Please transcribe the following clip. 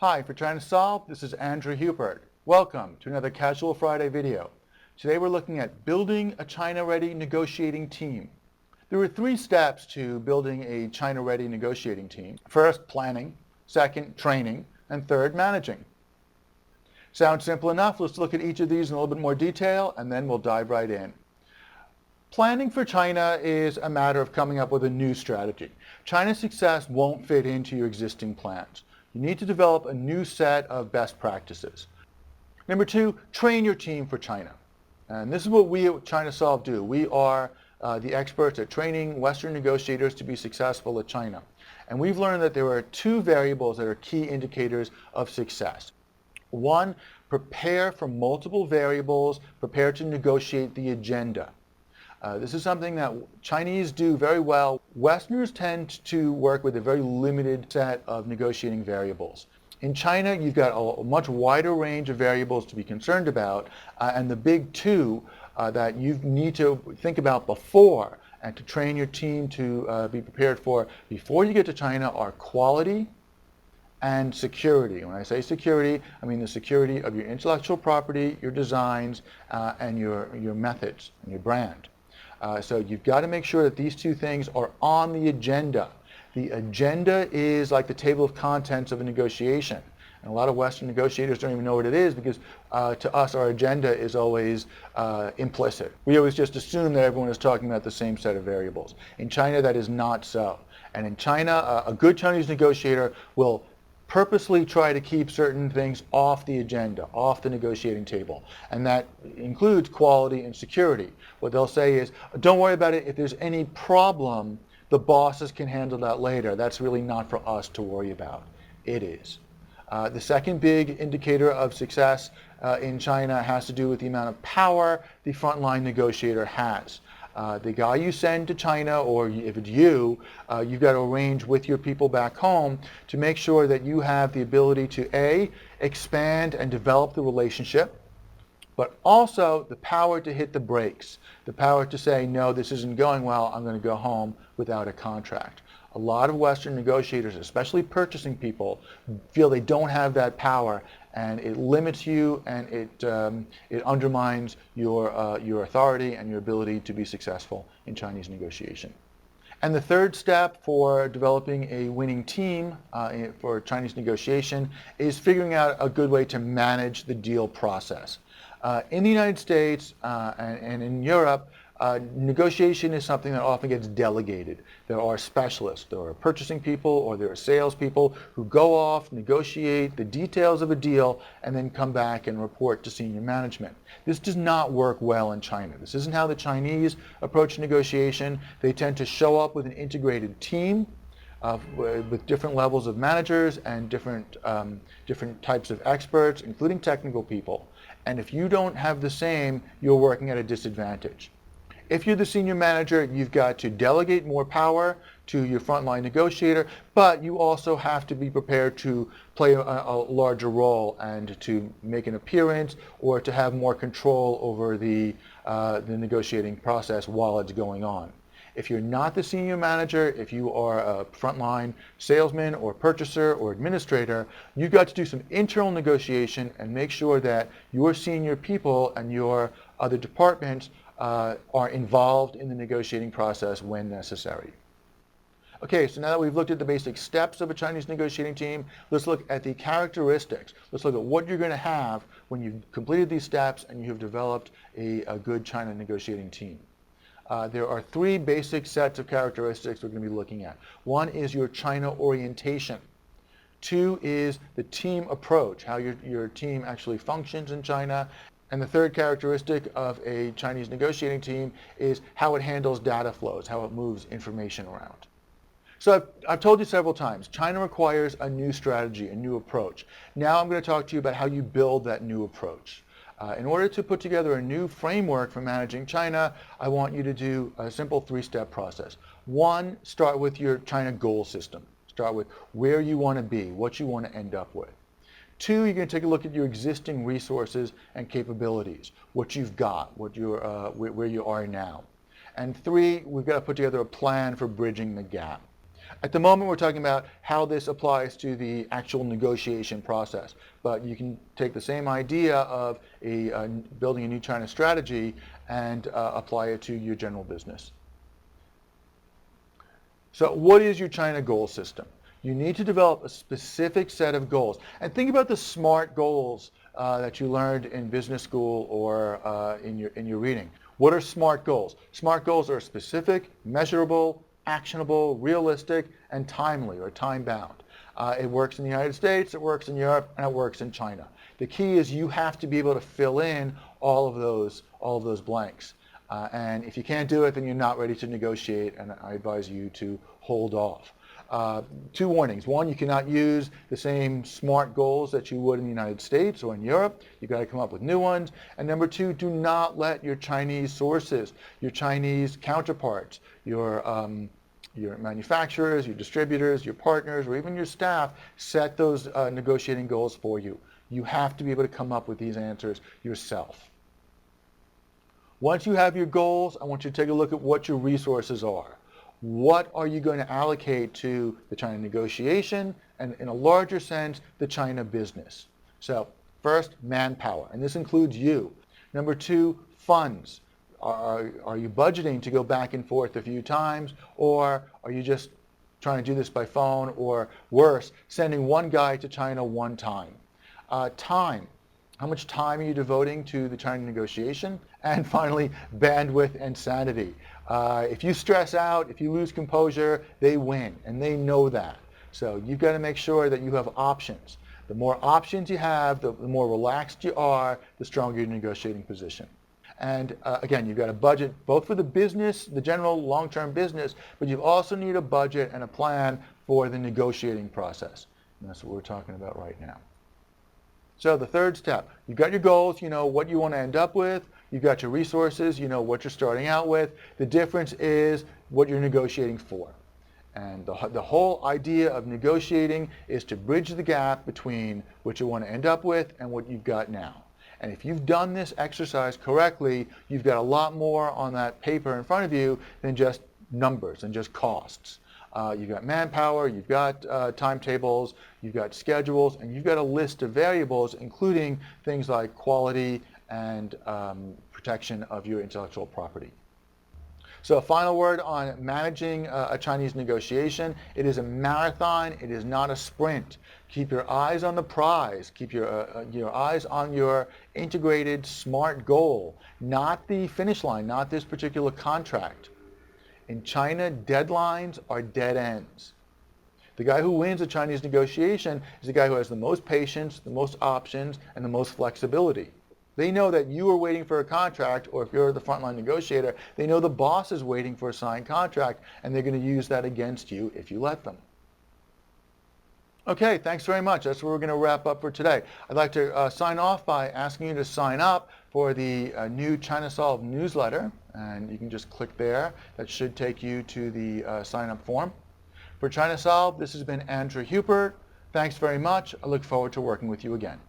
Hi, for ChinaSolved, this is Andrew Hubert. Welcome to another Casual Friday video. Today we're looking at building a China-ready negotiating team. There are 3 steps to building a China-ready negotiating team. First, planning. Second, training. And third, managing. Sounds simple enough. Let's look at each of these in a little bit more detail, and then we'll dive right in. Planning for China is a matter of coming up with a new strategy. China's success won't fit into your existing plans. You need to develop a new set of best practices. Number 2, train your team for China. And this is what we at ChinaSolved do. We are the experts at training Western negotiators to be successful at China. And we've learned that there are 2 variables that are key indicators of success. 1, prepare for multiple variables, prepare to negotiate the agenda. This is something that Chinese do very well. Westerners tend to work with a very limited set of negotiating variables. In China, you've got a much wider range of variables to be concerned about, and the big 2 that you need to think about before and to train your team to be prepared for before you get to China are quality and security. When I say security, I mean the security of your intellectual property, your designs, and your methods and your brand. So you've got to make sure that these 2 things are on the agenda. The agenda is like the table of contents of a negotiation. And a lot of Western negotiators don't even know what it is because to us our agenda is always implicit. We always just assume that everyone is talking about the same set of variables. In China that is not so. And in China a good Chinese negotiator will purposely try to keep certain things off the agenda, off the negotiating table. And that includes quality and security. What they'll say is, don't worry about it. If there's any problem, the bosses can handle that later. That's really not for us to worry about. It is. The second big indicator of success in China has to do with the amount of power the frontline negotiator has. The guy you send to China, or if it's you've got to arrange with your people back home to make sure that you have the ability to A, expand and develop the relationship, but also the power to hit the brakes, the power to say, no, this isn't going well, I'm going to go home without a contract. A lot of Western negotiators, especially purchasing people, feel they don't have that power, and it limits you, and it undermines your authority and your ability to be successful in Chinese negotiation. And the third step for developing a winning team for Chinese negotiation is figuring out a good way to manage the deal process. In the United States and in Europe, negotiation is something that often gets delegated. There are specialists, there are purchasing people, or there are salespeople who go off, negotiate the details of a deal, and then come back and report to senior management. This does not work well in China. This isn't how the Chinese approach negotiation. They tend to show up with an integrated team with different levels of managers and different types of experts, including technical people. And if you don't have the same, you're working at a disadvantage. If you're the senior manager, you've got to delegate more power to your frontline negotiator, but you also have to be prepared to play a larger role and to make an appearance or to have more control over the negotiating process while it's going on. If you're not the senior manager, if you are a frontline salesman or purchaser or administrator, you've got to do some internal negotiation and make sure that your senior people and your other departments are involved in the negotiating process when necessary. Okay, so now that we've looked at the basic steps of a Chinese negotiating team, let's look at the characteristics. Let's look at what you're going to have when you've completed these steps and you've developed a good China negotiating team. There are 3 basic sets of characteristics we're going to be looking at. 1 is your China orientation. 2 is the team approach, how your team actually functions in China. And the third characteristic of a Chinese negotiating team is how it handles data flows, how it moves information around. So I've told you several times, China requires a new strategy, a new approach. Now I'm going to talk to you about how you build that new approach. In order to put together a new framework for managing China, I want you to do a simple 3-step process. 1, start with your China goal system. Start with where you want to be, what you want to end up with. 2, you're going to take a look at your existing resources and capabilities, what you've got, where you are now. And 3, we've got to put together a plan for bridging the gap. At the moment, we're talking about how this applies to the actual negotiation process, but you can take the same idea of building a new China strategy and apply it to your general business. So what is your China goal system? You need to develop a specific set of goals. And think about the SMART goals that you learned in business school or in your reading. What are SMART goals? SMART goals are specific, measurable, actionable, realistic, and timely or time-bound. It works in the United States, it works in Europe, and it works in China. The key is you have to be able to fill in all of those blanks. And if you can't do it, then you're not ready to negotiate, and I advise you to hold off. Two warnings. One, you cannot use the same SMART goals that you would in the United States or in Europe. You've got to come up with new ones. And number two, do not let your Chinese sources, your Chinese counterparts, your manufacturers, your distributors, your partners, or even your staff set those negotiating goals for you. You have to be able to come up with these answers yourself. Once you have your goals, I want you to take a look at what your resources are. What are you going to allocate to the China negotiation and, in a larger sense, the China business? So first, manpower, and this includes you. Number two, funds. Are you budgeting to go back and forth a few times, or are you just trying to do this by phone, or worse, sending one guy to China one time? Time. How much time are you devoting to the China negotiation? And finally, bandwidth and sanity. If you stress out, if you lose composure, they win, and they know that. So you've got to make sure that you have options. The more options you have, the more relaxed you are, the stronger your negotiating position. And again, you've got a budget both for the business, the general long-term business, but you also need a budget and a plan for the negotiating process. And that's what we're talking about right now. So the third step, you've got your goals, you know what you want to end up with, you've got your resources, you know what you're starting out with. The difference is what you're negotiating for. And the whole idea of negotiating is to bridge the gap between what you want to end up with and what you've got now. And if you've done this exercise correctly, you've got a lot more on that paper in front of you than just numbers and just costs. You've got manpower, you've got timetables, you've got schedules, and you've got a list of variables, including things like quality and protection of your intellectual property. So a final word on managing a Chinese negotiation. It is a marathon. It is not a sprint. Keep your eyes on the prize. Keep your eyes on your integrated SMART goal, not the finish line, not this particular contract. In China, deadlines are dead ends. The guy who wins a Chinese negotiation is the guy who has the most patience, the most options, and the most flexibility. They know that you are waiting for a contract, or if you're the frontline negotiator, they know the boss is waiting for a signed contract, and they're going to use that against you if you let them. Okay, thanks very much. That's where we're going to wrap up for today. I'd like to sign off by asking you to sign up for the new ChinaSolved newsletter, and you can just click there. That should take you to the sign-up form. For ChinaSolved, this has been Andrew Hupert. Thanks very much. I look forward to working with you again.